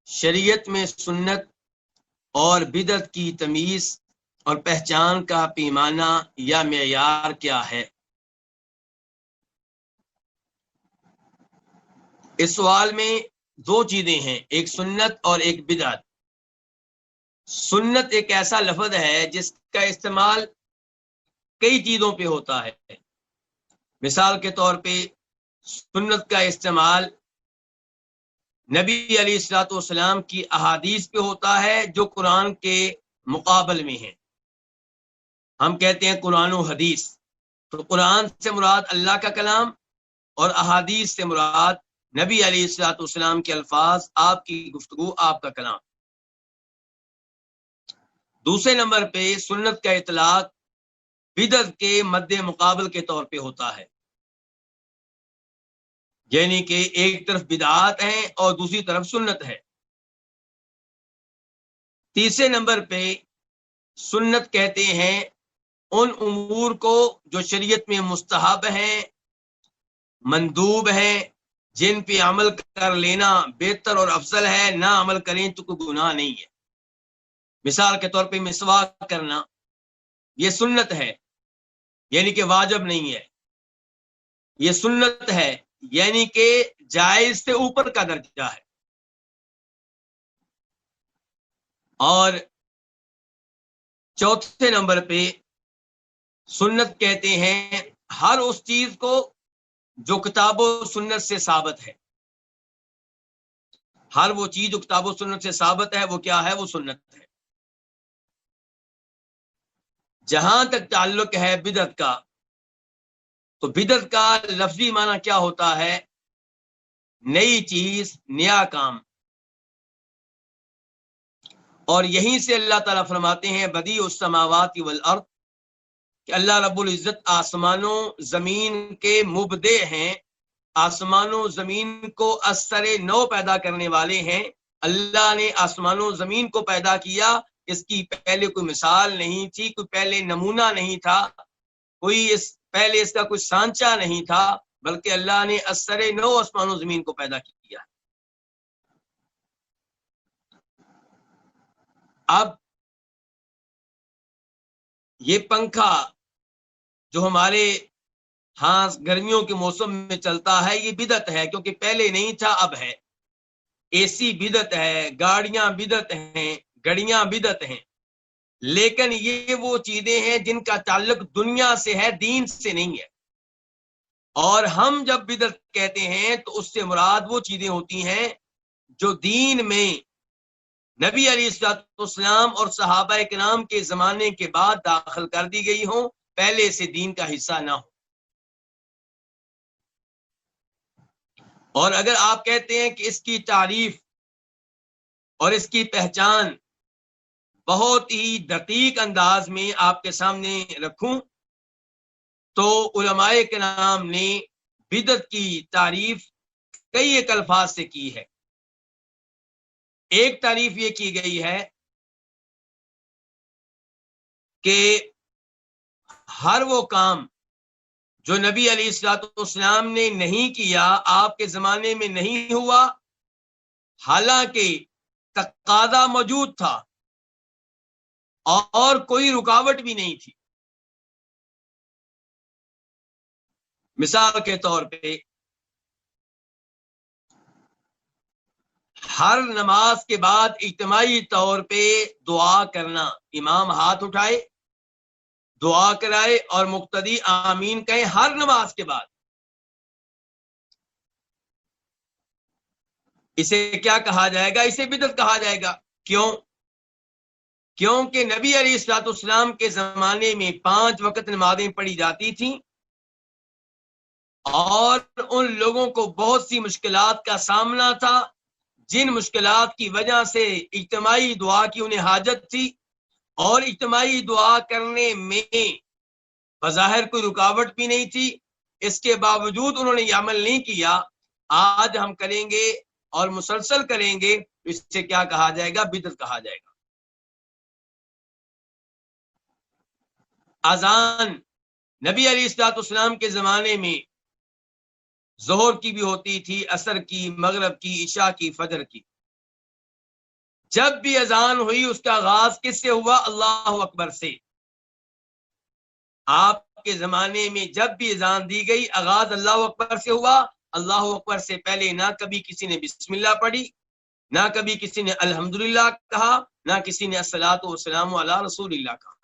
شریعت میں سنت اور بدعت کی تمیز اور پہچان کا پیمانہ یا معیار کیا ہے؟ اس سوال میں دو چیزیں ہیں، ایک سنت اور ایک بدعت۔ سنت ایک ایسا لفظ ہے جس کا استعمال کئی چیزوں پہ ہوتا ہے۔ مثال کے طور پہ سنت کا استعمال نبی علیہ الصلوۃ والسلام کی احادیث پہ ہوتا ہے جو قرآن کے مقابل میں ہیں۔ ہم کہتے ہیں قرآن و حدیث، تو قرآن سے مراد اللہ کا کلام اور احادیث سے مراد نبی علیہ الصلوۃ والسلام کے الفاظ، آپ کی گفتگو، آپ کا کلام۔ دوسرے نمبر پہ سنت کا اطلاق بدعت کے مد مقابل کے طور پہ ہوتا ہے، یعنی کہ ایک طرف بدعات ہیں اور دوسری طرف سنت ہے۔ تیسرے نمبر پہ سنت کہتے ہیں ان امور کو جو شریعت میں مستحب ہیں، مندوب ہیں، جن پہ عمل کر لینا بہتر اور افضل ہے، نہ عمل کریں تو کوئی گناہ نہیں ہے۔ مثال کے طور پہ مسواک کرنا، یہ سنت ہے یعنی کہ واجب نہیں ہے، یہ سنت ہے یعنی کہ جائز سے اوپر کا درجہ ہے۔ اور چوتھے نمبر پہ سنت کہتے ہیں ہر اس چیز کو جو کتاب و سنت سے ثابت ہے۔ ہر وہ چیز جو کتاب و سنت سے ثابت ہے وہ کیا ہے؟ وہ سنت ہے۔ جہاں تک تعلق ہے بدعت کا، تو بدعت کا لفظی معنی کیا ہوتا ہے؟ نئی چیز، نیا کام۔ اور یہیں سے اللہ تعالیٰ فرماتے ہیں بدیع السماوات والارض، کہ اللہ رب العزت آسمانوں زمین کے مبدع ہیں، آسمانوں زمین کو اثر نو پیدا کرنے والے ہیں۔ اللہ نے آسمانوں زمین کو پیدا کیا، اس کی پہلے کوئی مثال نہیں تھی، کوئی پہلے نمونہ نہیں تھا، پہلے اس کا کوئی سانچہ نہیں تھا، بلکہ اللہ نے اثر نو آسمانوں زمین کو پیدا کیا۔ اب یہ پنکھا جو ہمارے ہاں گرمیوں کے موسم میں چلتا ہے، یہ بدعت ہے کیونکہ پہلے نہیں تھا، اب ہے۔ اے سی بدعت ہے، گاڑیاں بدعت ہیں، گڑیاں بدعت ہیں، لیکن یہ وہ چیزیں ہیں جن کا تعلق دنیا سے ہے، دین سے نہیں ہے۔ اور ہم جب بدعت کہتے ہیں تو اس سے مراد وہ چیزیں ہوتی ہیں جو دین میں نبی علیہ السلام اور صحابہ کرام کے زمانے کے بعد داخل کر دی گئی ہوں، پہلے سے دین کا حصہ نہ ہو۔ اور اگر آپ کہتے ہیں کہ اس کی تعریف اور اس کی پہچان بہت ہی دقیق انداز میں آپ کے سامنے رکھوں تو علماء کرام نے بدعت کی تعریف کئی ایک الفاظ سے کی ہے۔ ایک تعریف یہ کی گئی ہے کہ ہر وہ کام جو نبی علیہ الصلوۃ والسلام نے نہیں کیا، آپ کے زمانے میں نہیں ہوا، حالانکہ تقاضا موجود تھا اور کوئی رکاوٹ بھی نہیں تھی۔ مثال کے طور پہ ہر نماز کے بعد اجتماعی طور پہ دعا کرنا، امام ہاتھ اٹھائے، دعا کرائے اور مقتدی آمین کہیں ہر نماز کے بعد، اسے کیا کہا جائے گا؟ اسے بدعت کہا جائے گا۔ کیوں؟ کیونکہ نبی علیہ الصلوۃ والسلام کے زمانے میں 5 وقت نمازیں پڑھی جاتی تھیں اور ان لوگوں کو بہت سی مشکلات کا سامنا تھا، جن مشکلات کی وجہ سے اجتماعی دعا کی انہیں حاجت تھی، اور اجتماعی دعا کرنے میں بظاہر کوئی رکاوٹ بھی نہیں تھی، اس کے باوجود انہوں نے یہ عمل نہیں کیا۔ آج ہم کریں گے اور مسلسل کریں گے، اس سے کیا کہا جائے گا؟ بدعت کہا جائے گا۔ اذان نبی علیہ الصلوۃ والسلام کے زمانے میں ظہر کی بھی ہوتی تھی، عصر کی، مغرب کی، عشاء کی، فجر کی۔ جب بھی اذان ہوئی اس کا آغاز کس سے ہوا؟ اللہ اکبر سے۔ آپ کے زمانے میں جب بھی اذان دی گئی آغاز اللہ اکبر سے ہوا۔ اللہ اکبر سے پہلے نہ کبھی کسی نے بسم اللہ پڑھی، نہ کبھی کسی نے الحمدللہ کہا، نہ کسی نے الصلاۃ والسلام علی رسول اللہ کہا۔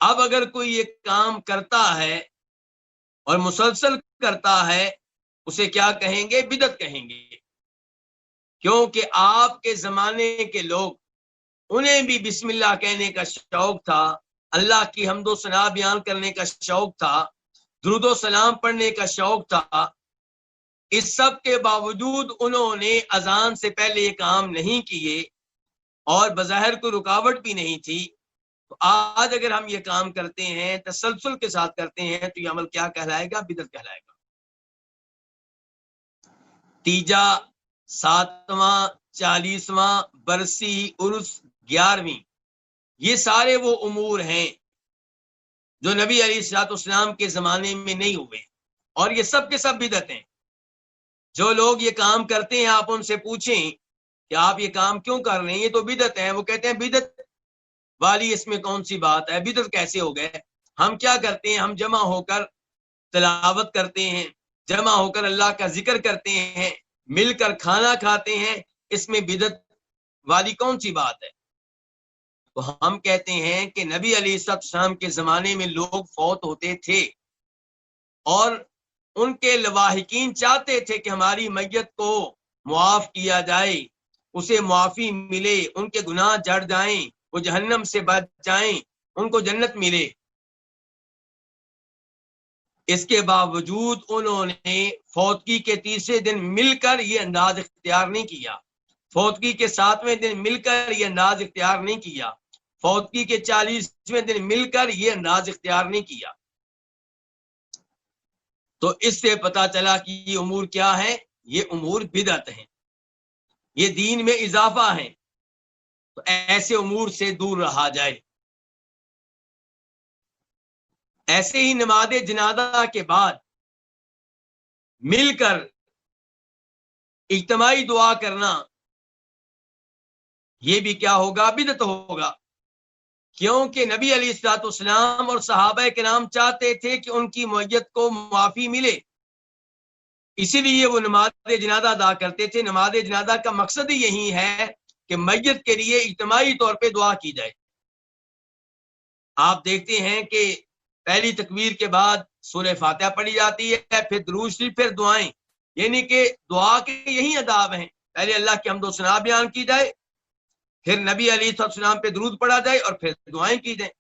اب اگر کوئی یہ کام کرتا ہے اور مسلسل کرتا ہے اسے کیا کہیں گے؟ بدعت کہیں گے، کیونکہ آپ کے زمانے کے لوگ انہیں بھی بسم اللہ کہنے کا شوق تھا، اللہ کی حمد و ثنا بیان کرنے کا شوق تھا، درود و سلام پڑھنے کا شوق تھا۔ اس سب کے باوجود انہوں نے اذان سے پہلے یہ کام نہیں کیے اور بظاہر کوئی رکاوٹ بھی نہیں تھی۔ تو آج اگر ہم یہ کام کرتے ہیں، تسلسل کے ساتھ کرتے ہیں، تو یہ عمل کیا کہلائے گا؟ بدعت کہلائے گا۔ تیجا، 7واں، 40واں، برسی، عرس، 11ویں، یہ سارے وہ امور ہیں جو نبی علیہ الصلوۃ والسلام کے زمانے میں نہیں ہوئے، اور یہ سب کے سب بدعت ہیں۔ جو لوگ یہ کام کرتے ہیں آپ ان سے پوچھیں کہ آپ یہ کام کیوں کر رہے ہیں؟ یہ تو بدعت ہے۔ وہ کہتے ہیں بدعت والی اس میں کون سی بات ہے، بدعت کیسے ہو گئے؟ ہم کیا کرتے ہیں؟ ہم جمع ہو کر تلاوت کرتے ہیں، جمع ہو کر اللہ کا ذکر کرتے ہیں، مل کر کھانا کھاتے ہیں، اس میں بدعت والی کون سی بات ہے؟ تو ہم کہتے ہیں کہ نبی علیہ السلام کے زمانے میں لوگ فوت ہوتے تھے اور ان کے لواحقین چاہتے تھے کہ ہماری میت کو معاف کیا جائے، اسے معافی ملے، ان کے گناہ جڑ جائیں، وہ جہنم سے بچ جائیں، ان کو جنت ملے۔ اس کے باوجود انہوں نے فوتگی کے تیسرے دن مل کر یہ انداز اختیار نہیں کیا، فوتگی کے 7ویں دن مل کر یہ انداز اختیار نہیں کیا، فوتگی کے 40ویں دن مل کر یہ انداز اختیار نہیں کیا۔ تو اس سے پتا چلا کہ یہ امور کیا ہے؟ یہ امور بدعت ہیں، یہ دین میں اضافہ ہیں۔ تو ایسے امور سے دور رہا جائے۔ ایسے ہی نماز جنازہ کے بعد مل کر اجتماعی دعا کرنا، یہ بھی کیا ہوگا؟ بدعت ہوگا، کیونکہ نبی علیہ الصلوۃ والسلام اور صحابہ کرام چاہتے تھے کہ ان کی میت کو معافی ملے، اسی لیے وہ نماز جنازہ ادا کرتے تھے۔ نماز جنازہ کا مقصد ہی یہی ہے کہ میت کے لیے اجتماعی طور پہ دعا کی جائے۔ آپ دیکھتے ہیں کہ پہلی تکبیر کے بعد سورہ فاتحہ پڑھی جاتی ہے، پھر درود شریف، پھر دعائیں، یعنی کہ دعا کے یہی آداب ہیں۔ پہلے اللہ کی حمد و ثنا بیان کی جائے، پھر نبی علیہ السلام پہ درود پڑھا جائے، اور پھر دعائیں کی جائیں۔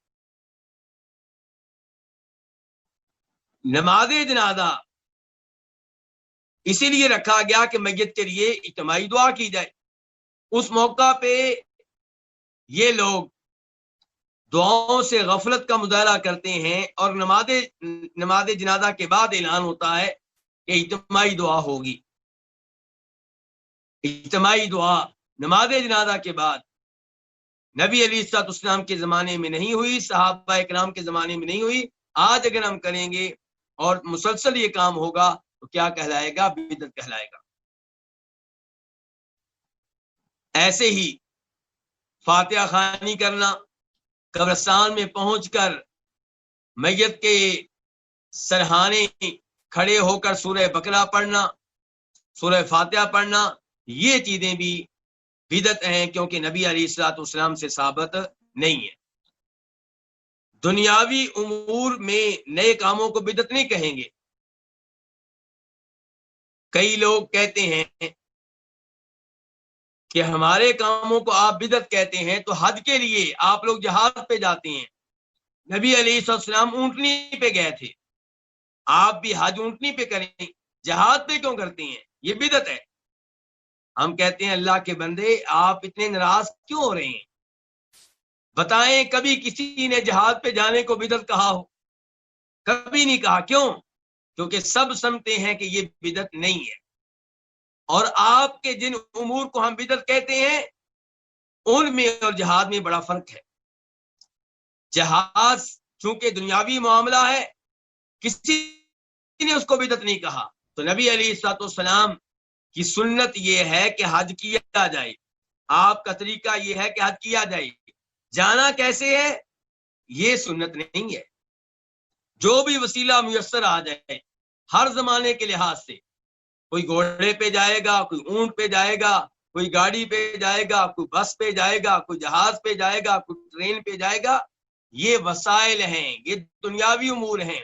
نماز جنازہ اسی لیے رکھا گیا کہ میت کے لیے اجتماعی دعا کی جائے۔ اس موقع پہ یہ لوگ دعاؤں سے غفلت کا مظاہرہ کرتے ہیں، اور نماز جنازہ کے بعد اعلان ہوتا ہے کہ اجتماعی دعا ہوگی۔ اجتماعی دعا نماز جنازہ کے بعد نبی علیہ السلام کے زمانے میں نہیں ہوئی، صحابہ کرام کے زمانے میں نہیں ہوئی۔ آج اگر ہم کریں گے اور مسلسل یہ کام ہوگا تو کیا کہلائے گا؟ بدعت کہلائے گا۔ ایسے ہی فاتحہ خوانی کرنا، قبرستان میں پہنچ کر میت کے سرہانے کھڑے ہو کر سورہ بقرہ پڑھنا، سورہ فاتحہ پڑھنا، یہ چیزیں بھی بدعت ہیں، کیونکہ نبی علیہ الصلوۃ والسلام سے ثابت نہیں ہے۔ دنیاوی امور میں نئے کاموں کو بدعت نہیں کہیں گے۔ کئی لوگ کہتے ہیں کہ ہمارے کاموں کو آپ بدعت کہتے ہیں، تو حج کے لیے آپ لوگ جہاد پہ جاتے ہیں، نبی علیہ السلام اونٹنی پہ گئے تھے، آپ بھی حج اونٹنی پہ کریں، جہاد پہ کیوں کرتے ہیں؟ یہ بدعت ہے۔ ہم کہتے ہیں اللہ کے بندے آپ اتنے ناراض کیوں ہو رہے ہیں؟ بتائیں کبھی کسی نے جہاد پہ جانے کو بدعت کہا ہو؟ کبھی نہیں کہا۔ کیوں؟ کیونکہ سب سمجھتے ہیں کہ یہ بدعت نہیں ہے، اور آپ کے جن امور کو ہم بدعت کہتے ہیں ان میں اور جہاد میں بڑا فرق ہے۔ جہاد چونکہ دنیاوی معاملہ ہے، کسی نے اس کو بدعت نہیں کہا۔ تو نبی علیہ الصلوۃ والسلام کی سنت یہ ہے کہ حج کیا جائے، آپ کا طریقہ یہ ہے کہ حج کیا جائے، جانا کیسے ہے یہ سنت نہیں ہے۔ جو بھی وسیلہ میسر آ جائے ہر زمانے کے لحاظ سے، کوئی گھوڑے پہ جائے گا، کوئی اونٹ پہ جائے گا، کوئی گاڑی پہ جائے گا، کوئی بس پہ جائے گا، کوئی جہاز پہ جائے گا، کوئی ٹرین پہ جائے گا، یہ وسائل ہیں، یہ دنیاوی امور ہیں۔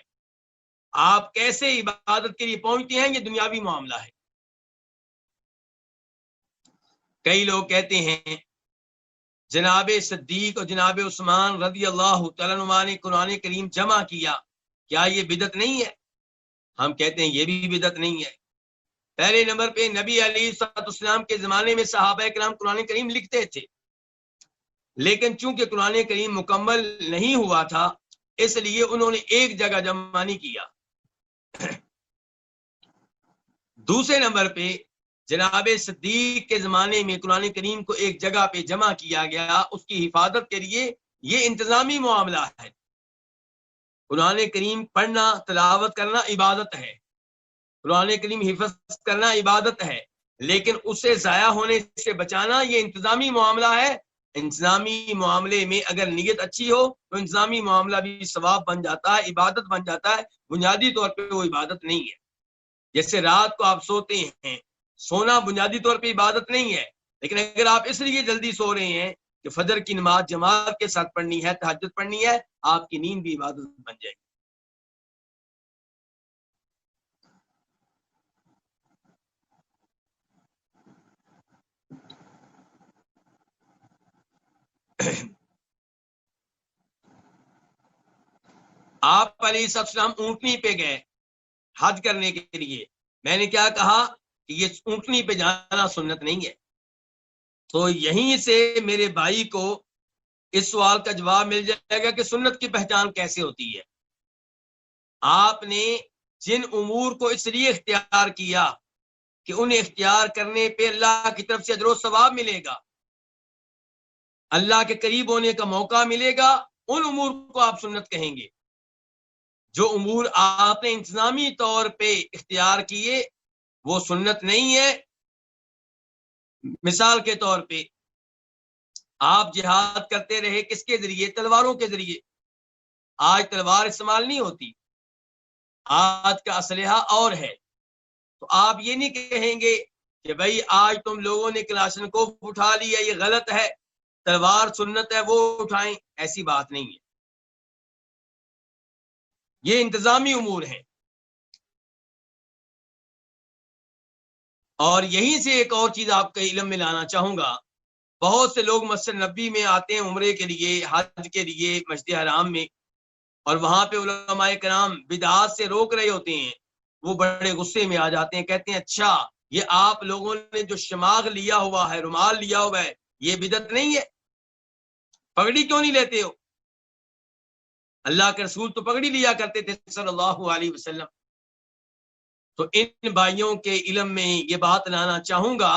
آپ کیسے عبادت کے لیے پہنچتے ہیں یہ دنیاوی معاملہ ہے۔ کئی لوگ کہتے ہیں جناب صدیق اور جناب عثمان رضی اللہ تعالیٰ عنہ نے قرآن کریم جمع کیا، کیا یہ بدعت نہیں ہے؟ ہم کہتے ہیں یہ بھی بدعت نہیں ہے۔ پہلے نمبر پہ نبی علیہ الصلوۃ والسلام کے زمانے میں صحابہ کرام قرآن کریم لکھتے تھے، لیکن چونکہ قرآن کریم مکمل نہیں ہوا تھا اس لیے انہوں نے ایک جگہ جمع نہیں کیا۔ دوسرے نمبر پہ جناب صدیق کے زمانے میں قرآن کریم کو ایک جگہ پہ جمع کیا گیا، اس کی حفاظت کے لیے، یہ انتظامی معاملہ ہے۔ قرآن کریم پڑھنا، تلاوت کرنا عبادت ہے، قرآن کریم حفظ کرنا عبادت ہے، لیکن اسے ضائع ہونے سے بچانا یہ انتظامی معاملہ ہے۔ انتظامی معاملے میں اگر نیت اچھی ہو تو انتظامی معاملہ بھی ثواب بن جاتا ہے، عبادت بن جاتا ہے۔ بنیادی طور پہ وہ عبادت نہیں ہے۔ جیسے رات کو آپ سوتے ہیں، سونا بنیادی طور پہ عبادت نہیں ہے، لیکن اگر آپ اس لیے جلدی سو رہے ہیں کہ فجر کی نماز جماعت کے ساتھ پڑھنی ہے، تہجد پڑھنی ہے، آپ کی نیند بھی عبادت بن جائے گی۔ آپ علیہ السلام اونٹنی پہ گئے حج کرنے کے لیے، میں نے کیا کہا کہ یہ اونٹنی پہ جانا سنت نہیں ہے۔ تو یہیں سے میرے بھائی کو اس سوال کا جواب مل جائے گا کہ سنت کی پہچان کیسے ہوتی ہے۔ آپ نے جن امور کو اس لیے اختیار کیا کہ انہیں اختیار کرنے پہ اللہ کی طرف سے اجر و ثواب ملے گا، اللہ کے قریب ہونے کا موقع ملے گا، ان امور کو آپ سنت کہیں گے۔ جو امور آپ نے انتظامی طور پہ اختیار کیے وہ سنت نہیں ہے۔ مثال کے طور پہ آپ جہاد کرتے رہے کس کے ذریعے؟ تلواروں کے ذریعے۔ آج تلوار استعمال نہیں ہوتی، آج کا اسلحہ اور ہے، تو آپ یہ نہیں کہیں گے کہ بھائی آج تم لوگوں نے کلاشنکوف اٹھا لیا، یہ غلط ہے، تلوار سنت ہے وہ اٹھائیں، ایسی بات نہیں ہے۔ یہ انتظامی امور ہیں۔ اور یہیں سے ایک اور چیز آپ کے علم میں لانا چاہوں گا، بہت سے لوگ مسجد نبی میں آتے ہیں عمرے کے لیے، حج کے لیے، مسجد حرام میں، اور وہاں پہ علماء کرام بدعات سے روک رہے ہوتے ہیں، وہ بڑے غصے میں آ جاتے ہیں، کہتے ہیں اچھا یہ آپ لوگوں نے جو شماغ لیا ہوا ہے، رومال لیا ہوا ہے، یہ بدعت نہیں ہے؟ پگڑی کیوں نہیں لیتے ہو؟ اللہ کے رسول تو پگڑی لیا کرتے تھے صلی اللہ علیہ وسلم۔ تو ان بھائیوں کے علم میں یہ بات لانا چاہوں گا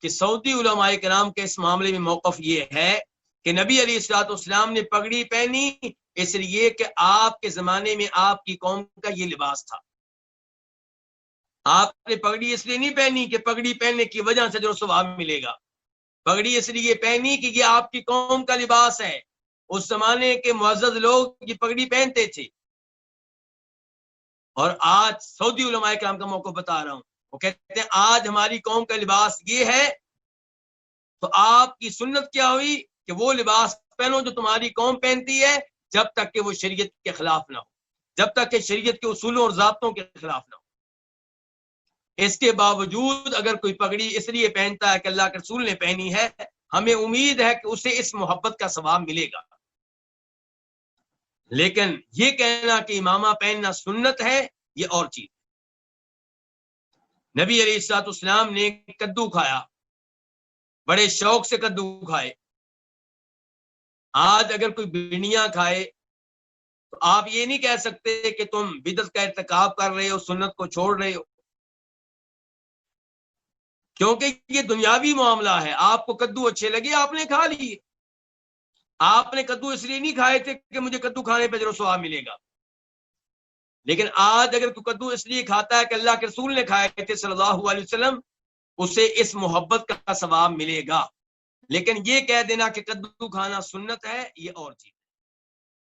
کہ سعودی علماء کرام کے اس معاملے میں موقف یہ ہے کہ نبی علیہ الصلوۃ والسلام نے پگڑی پہنی اس لیے کہ آپ کے زمانے میں آپ کی قوم کا یہ لباس تھا۔ آپ نے پگڑی اس لیے نہیں پہنی کہ پگڑی پہننے کی وجہ سے جو ثواب ملے گا، پگڑی اس لیے پہنی کہ یہ آپ کی قوم کا لباس ہے۔ اس زمانے کے معزز لوگ یہ پگڑی پہنتے تھے، اور آج سعودی علماء کرام کا موقف بتا رہا ہوں، وہ کہتے ہیں آج ہماری قوم کا لباس یہ ہے، تو آپ کی سنت کیا ہوئی کہ وہ لباس پہنو جو تمہاری قوم پہنتی ہے، جب تک کہ وہ شریعت کے خلاف نہ ہو، جب تک کہ شریعت کے اصولوں اور ضابطوں کے خلاف نہ ہو۔ اس کے باوجود اگر کوئی پگڑی اس لیے پہنتا ہے کہ اللہ کے رسول نے پہنی ہے، ہمیں امید ہے کہ اسے اس محبت کا ثواب ملے گا۔ لیکن یہ کہنا کہ امامہ پہننا سنت ہے، یہ اور چیز۔ نبی علیہ الصلوۃ والسلام نے کدو کھایا، بڑے شوق سے کدو کھائے۔ آج اگر کوئی بھنڈیاں کھائے تو آپ یہ نہیں کہہ سکتے کہ تم بدعت کا ارتکاب کر رہے ہو، سنت کو چھوڑ رہے ہو، کیونکہ یہ دنیاوی معاملہ ہے۔ آپ کو کدو اچھے لگے، آپ نے کھا لیے۔ آپ نے کدو اس لیے نہیں کھائے تھے کہ مجھے کدو کھانے پہ اجر و ثواب ملے گا، لیکن آج اگر کوئی کدو اس لیے کھاتا ہے کہ اللہ کے رسول نے کھائے تھے صلی اللہ علیہ وسلم، اسے اس محبت کا ثواب ملے گا۔ لیکن یہ کہہ دینا کہ کدو کھانا سنت ہے، یہ اور چیز۔